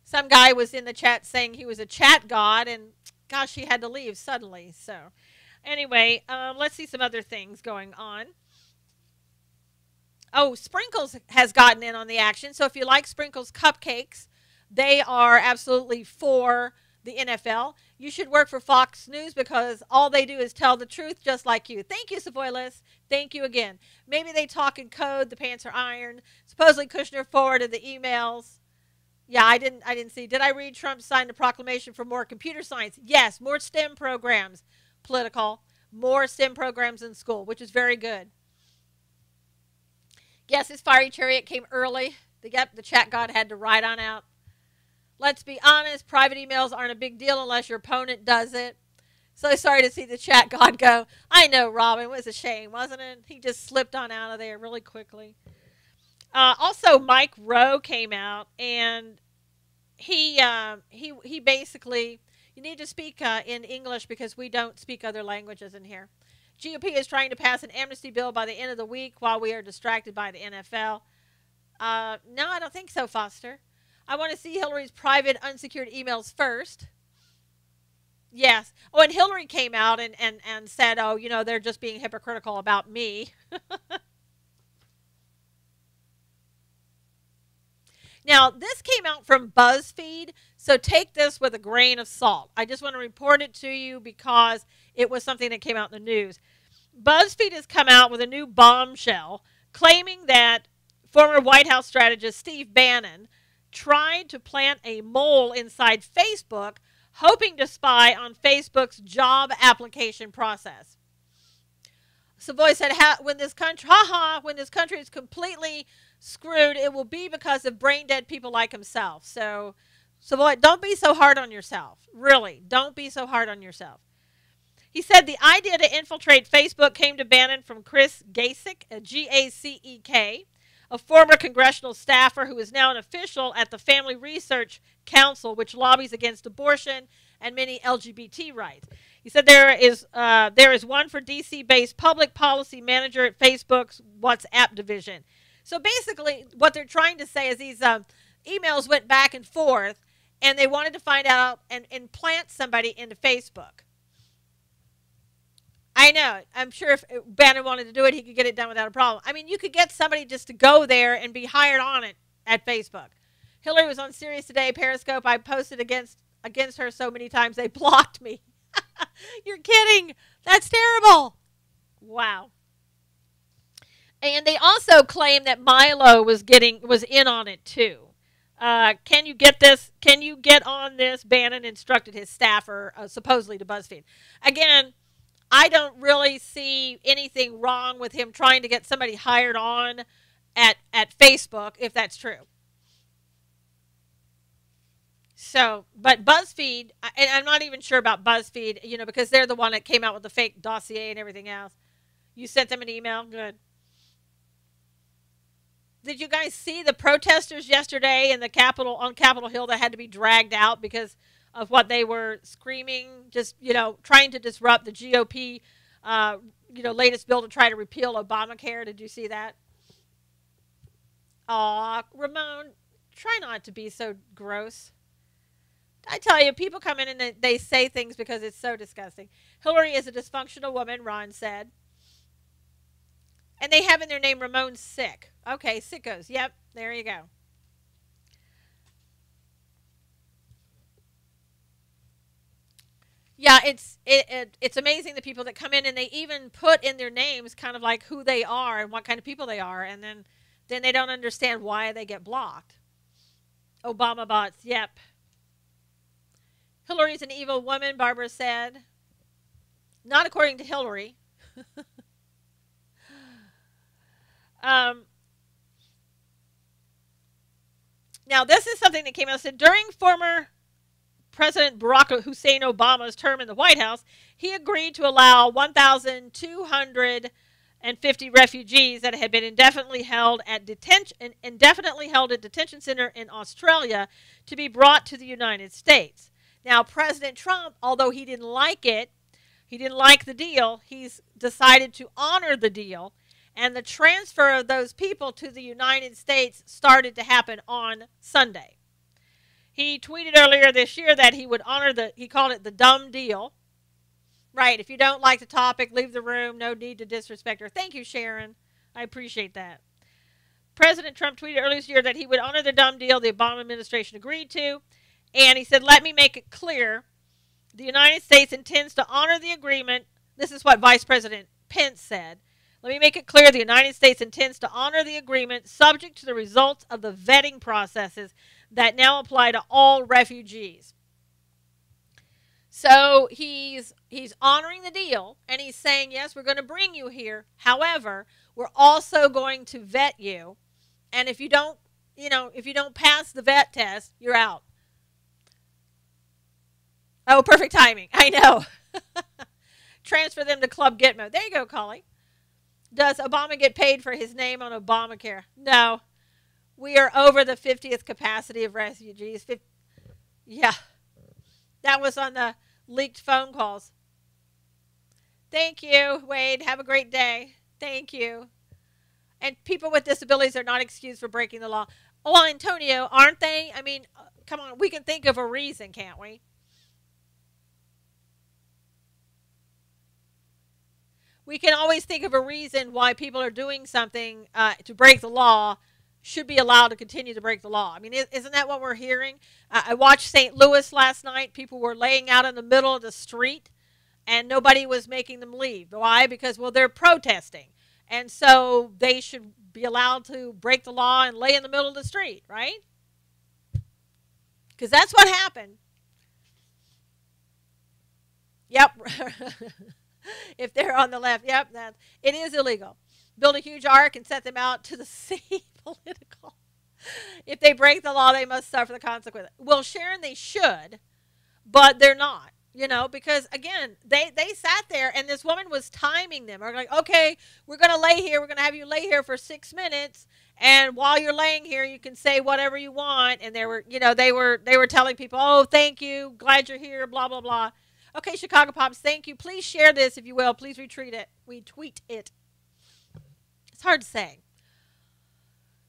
Some guy was in the chat saying he was a chat god, and gosh, he had to leave suddenly. So anyway, let's see some other things going on. Oh, Sprinkles has gotten in on the action. So if you like Sprinkles cupcakes, they are absolutely for the NFL. You should work for Fox News because all they do is tell the truth just like you. Thank you, Savoylis. Thank you again. Maybe they talk in code. The pants are ironed. Supposedly Kushner forwarded the emails. Yeah, I didn't see. Did I read Trump signed a proclamation for more computer science? Yes, more STEM programs. Political. More STEM programs in school, which is very good. Yes, his fiery chariot came early. The chat god had to ride on out. Let's be honest, private emails aren't a big deal unless your opponent does it. So sorry to see the chat god go. I know, Robin. It was a shame, wasn't it? He just slipped on out of there really quickly. Also, Mike Rowe came out, and he basically, you need to speak in English because we don't speak other languages in here. GOP is trying to pass an amnesty bill by the end of the week while we are distracted by the NFL. No, I don't think so, Foster. I want to see Hillary's private unsecured emails first. Yes. Oh, and Hillary came out and said, oh, you know, they're just being hypocritical about me. Now, this came out from BuzzFeed, so take this with a grain of salt. I just want to report it to you because it was something that came out in the news. BuzzFeed has come out with a new bombshell claiming that former White House strategist Steve Bannon tried to plant a mole inside Facebook, hoping to spy on Facebook's job application process. Savoy said, when this country is completely screwed, it will be because of brain dead people like himself. So Savoy, don't be so hard on yourself. Really, don't be so hard on yourself. He said the idea to infiltrate Facebook came to Bannon from Chris Gasek, G-A-C-E-K, a former congressional staffer who is now an official at the Family Research Council, which lobbies against abortion and many LGBT rights. He said there is one for D.C.-based public policy manager at Facebook's WhatsApp division. So basically, what they're trying to say is these emails went back and forth, and they wanted to find out and implant somebody into Facebook. I know. I'm sure if Bannon wanted to do it, he could get it done without a problem. I mean, you could get somebody just to go there and be hired on it at Facebook. Hillary was on Sirius Today, Periscope. I posted against her so many times they blocked me. You're kidding. That's terrible. Wow. And they also claim that Milo was in on it too. Can you get this? Can you get on this? Bannon instructed his staffer, supposedly to BuzzFeed. Again, I don't really see anything wrong with him trying to get somebody hired on at Facebook, if that's true. So, but BuzzFeed, and I'm not even sure about BuzzFeed, you know, because they're the one that came out with the fake dossier and everything else. You sent them an email? Good. Did you guys see the protesters yesterday in the on Capitol Hill that had to be dragged out because of what they were screaming, just, you know, trying to disrupt the GOP, latest bill to try to repeal Obamacare? Did you see that? Aw, Ramon, try not to be so gross. I tell you, people come in and they say things because it's so disgusting. Hillary is a dysfunctional woman, Ron said. And they have in their name Ramon Sick. Okay, sickos. Yep, there you go. Yeah, it's amazing the people that come in and they even put in their names kind of like who they are and what kind of people they are, and then they don't understand why they get blocked. Obama bots, yep. Hillary's an evil woman, Barbara said. Not according to Hillary. um, Now, this is something that came out. Said during former President Barack Hussein Obama's term in the White House, he agreed to allow 1,250 refugees that had been indefinitely held at detention center in Australia to be brought to the United States. Now, President Trump, although he didn't like it, he didn't like the deal, he's decided to honor the deal. And the transfer of those people to the United States started to happen on Sunday. He tweeted earlier this year that he would honor he called it the dumb deal. Right, if you don't like the topic, leave the room. No need to disrespect her. Thank you, Sharon. I appreciate that. President Trump tweeted earlier this year that he would honor the dumb deal the Obama administration agreed to. And he said, let me make it clear. The United States intends to honor the agreement. This is what Vice President Pence said. Let me make it clear the United States intends to honor the agreement subject to the results of the vetting processes that now apply to all refugees. So he's honoring the deal, and he's saying, yes, we're going to bring you here. However, we're also going to vet you, and if you don't pass the vet test, you're out. Oh, perfect timing. I know. Transfer them to Club Gitmo. There you go, Collie. Does Obama get paid for his name on Obamacare? No. We are over the 50th capacity of refugees. Yeah. That was on the leaked phone calls. Thank you, Wade. Have a great day. Thank you. And people with disabilities are not excused for breaking the law. Oh, Antonio, aren't they? I mean, come on. We can think of a reason, can't we? We can always think of a reason why people are doing something to break the law should be allowed to continue to break the law. I mean, isn't that what we're hearing? I watched St. Louis last night. People were laying out in the middle of the street, and nobody was making them leave. Why? Because, well, they're protesting. And so they should be allowed to break the law and lay in the middle of the street, right? Because that's what happened. Yep. If they're on the left, yep, it is illegal. Build a huge ark and set them out to the sea. Political. If they break the law, they must suffer the consequences. Well, Sharon, they should, but they're not. Because again, they sat there and this woman was timing them. Or like, okay, we're going to lay here. We're going to have you lay here for 6 minutes, and while you're laying here, you can say whatever you want. And they were telling people, oh, thank you, glad you're here, blah blah blah. Okay, Chicago Pops, thank you. Please share this if you will. Please retweet it. It's hard to say.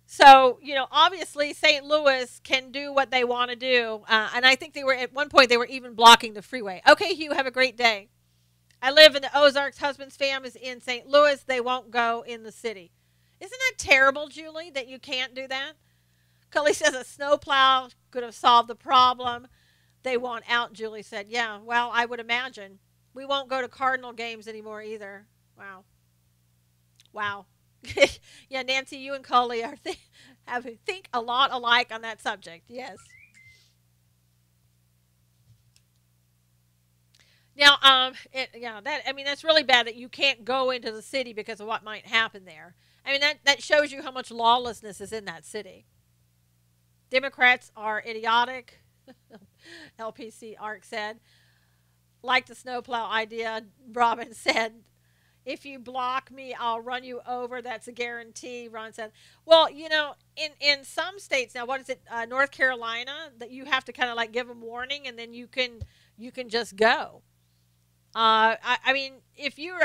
So, obviously St. Louis can do what they want to do. And I think at one point, they were even blocking the freeway. Okay, Hugh, have a great day. I live in the Ozarks. Husband's fam is in St. Louis. They won't go in the city. Isn't that terrible, Julie, that you can't do that? Cully says a snowplow could have solved the problem. They want out, Julie said. Yeah, well, I would imagine. We won't go to Cardinal games anymore either. Wow. Yeah, Nancy, you and Cully think a lot alike on that subject. Yes. Now, that's really bad that you can't go into the city because of what might happen there. I mean, that shows you how much lawlessness is in that city. Democrats are idiotic. LPC ARC said. Like the snowplow idea, Robin said, if you block me, I'll run you over. That's a guarantee, Ron said. Well, in some states now, what is it, North Carolina, that you have to kind of like give them warning and then you can just go. I mean, if you're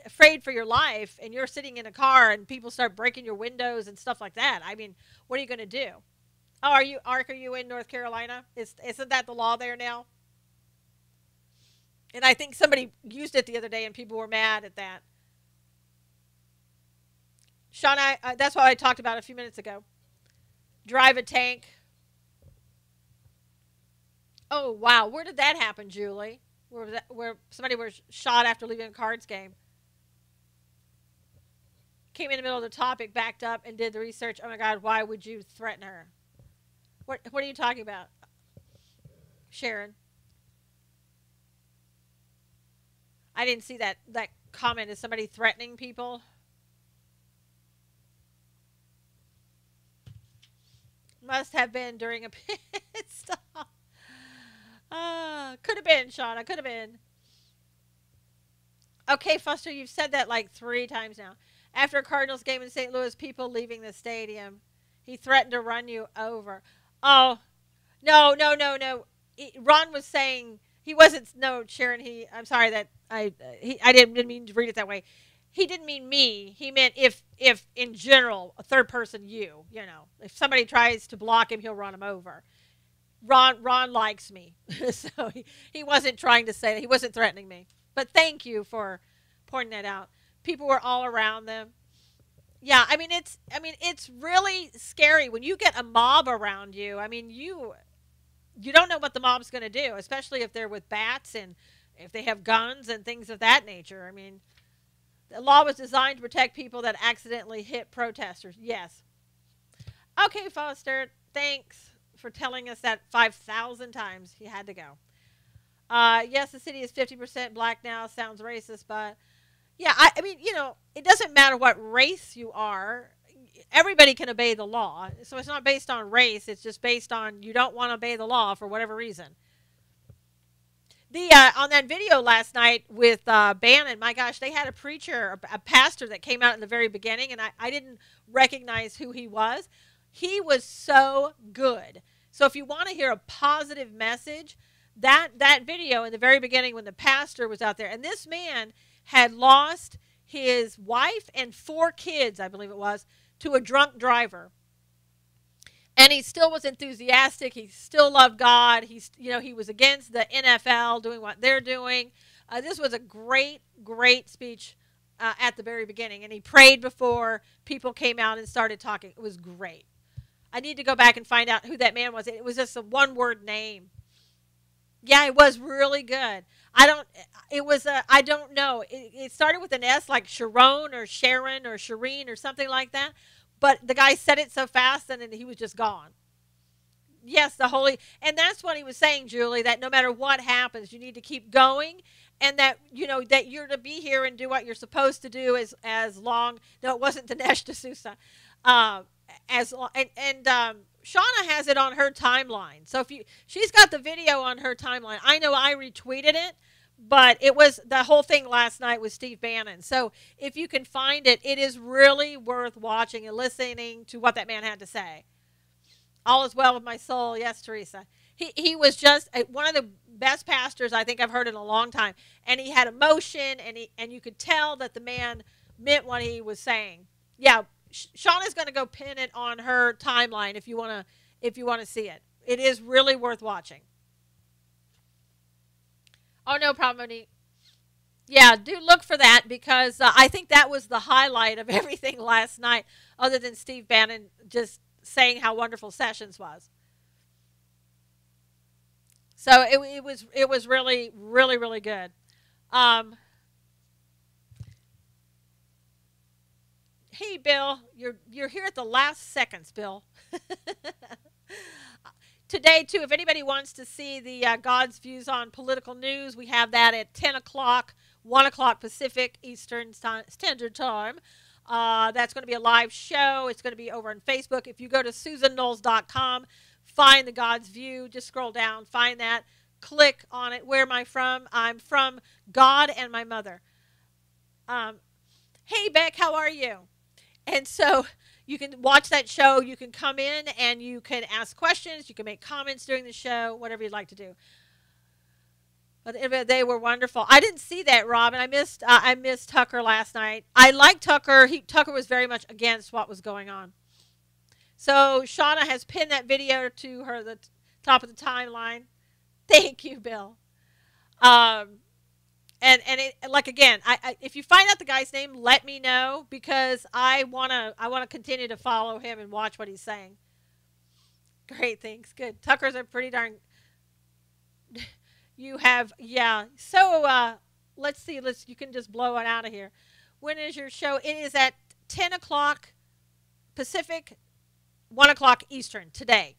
afraid for your life and you're sitting in a car and people start breaking your windows and stuff like that, I mean, what are you going to do? Oh, are you in North Carolina? Isn't that the law there now? And I think somebody used it the other day and people were mad at that. Sean, that's what I talked about a few minutes ago. Drive a tank. Oh, wow. Where did that happen, Julie? Where somebody was shot after leaving a cards game. Came in the middle of the topic, backed up, and did the research. Oh, my God, why would you threaten her? What are you talking about, Sharon? I didn't see that comment. Is somebody threatening people? Must have been during a pit stop. Could have been, Shauna. Could have been. Okay, Foster, you've said that like 3 times now. After a Cardinals game in St. Louis, people leaving the stadium, he threatened to run you over. Oh, no, no, no, no. Ron was saying he wasn't. No, Sharon. I'm sorry that I didn't mean to read it that way. He didn't mean me. He meant if in general a third person if somebody tries to block him, he'll run him over. Ron likes me, so he wasn't trying to say that. He wasn't threatening me. But thank you for pointing that out. People were all around them. Yeah, it's really scary when you get a mob around you. I mean, you don't know what the mob's going to do, especially if they're with bats and if they have guns and things of that nature. I mean, the law was designed to protect people that accidentally hit protesters. Yes. Okay, Foster, thanks for telling us that 5,000 times. You had to go. Yes, the city is 50% black now. Sounds racist, but yeah, I mean, it doesn't matter what race you are. Everybody can obey the law. So it's not based on race. It's just based on you don't want to obey the law for whatever reason. On that video last night with Bannon, my gosh, they had a preacher, a pastor that came out in the very beginning, and I didn't recognize who he was. He was so good. So if you want to hear a positive message, that video in the very beginning when the pastor was out there, and this man had lost his wife and 4 kids, I believe it was, to a drunk driver. And he still was enthusiastic. He still loved God. He was against the NFL doing what they're doing. This was a great, great speech at the very beginning. And he prayed before people came out and started talking. It was great. I need to go back and find out who that man was. It was just a one-word name. Yeah, it was really good. I don't know. It started with an S, like Sharon or Sharon or Shireen or something like that. But the guy said it so fast and then he was just gone. Yes, and that's what he was saying, Julie, that no matter what happens, you need to keep going, and that, that you're to be here and do what you're supposed to do as long. No, it wasn't Dinesh D'Souza. Shauna has it on her timeline. So she's got the video on her timeline. I know I retweeted it, but it was the whole thing last night with Steve Bannon. So if you can find it, it is really worth watching and listening to what that man had to say. All is well with my soul. Yes, Teresa. He was just one of the best pastors I think I've heard in a long time. And he had emotion, and you could tell that the man meant what he was saying. Yeah, Shauna's going to go pin it on her timeline if you want to see it. It is really worth watching. Oh, no problem, Monique. Yeah, do look for that because I think that was the highlight of everything last night, other than Steve Bannon just saying how wonderful Sessions was. So it was really, really, really good. Hey, Bill, you're here at the last seconds, Bill. Today, too, if anybody wants to see the God's views on political news, we have that at 10 o'clock, 1 o'clock Pacific Eastern Standard Time. That's going to be a live show. It's going to be over on Facebook. If you go to SusanKnowles.com, find the God's View, just scroll down, find that, click on it. Where am I from? I'm from God and my mother. Hey, Beck, how are you? And so you can watch that show. You can come in and you can ask questions. You can make comments during the show, whatever you'd like to do. But they were wonderful. I didn't see that, Robin. I missed Tucker last night. I liked Tucker. Tucker was very much against what was going on. So Shauna has pinned that video to the top of the timeline. Thank you, Bill. And like again, if you find out the guy's name, let me know because I wanna continue to follow him and watch what he's saying. Great, thanks. Good. Tuckers are pretty darn. You have So let's see. You can just blow it out of here. When is your show? It is at 10 o'clock Pacific, 1 o'clock Eastern today.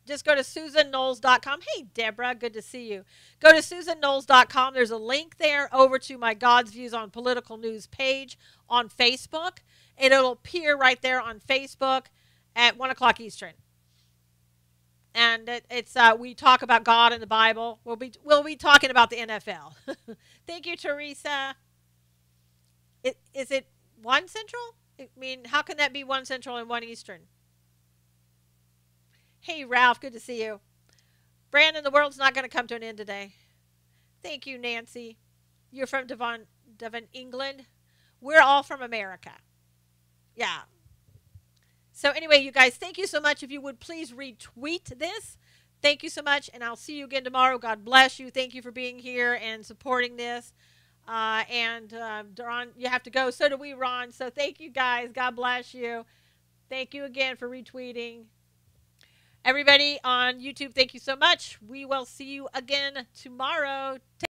Just go to SusanKnowles.com. Hey, Deborah, good to see you. Go to SusanKnowles.com. There's a link there over to my God's Views on Political News page on Facebook. And it'll appear right there on Facebook at 1 o'clock Eastern. And it's we talk about God and the Bible. We'll be talking about the NFL. Thank you, Teresa. Is it 1 Central? I mean, how can that be 1 Central and 1 Eastern? Hey, Ralph, good to see you. Brandon, the world's not going to come to an end today. Thank you, Nancy. You're from Devon, England. We're all from America. Yeah. So anyway, you guys, thank you so much. If you would please retweet this. Thank you so much, and I'll see you again tomorrow. God bless you. Thank you for being here and supporting this. Ron, you have to go. So do we, Ron. So thank you, guys. God bless you. Thank you again for retweeting. Everybody on YouTube, thank you so much. We will see you again tomorrow.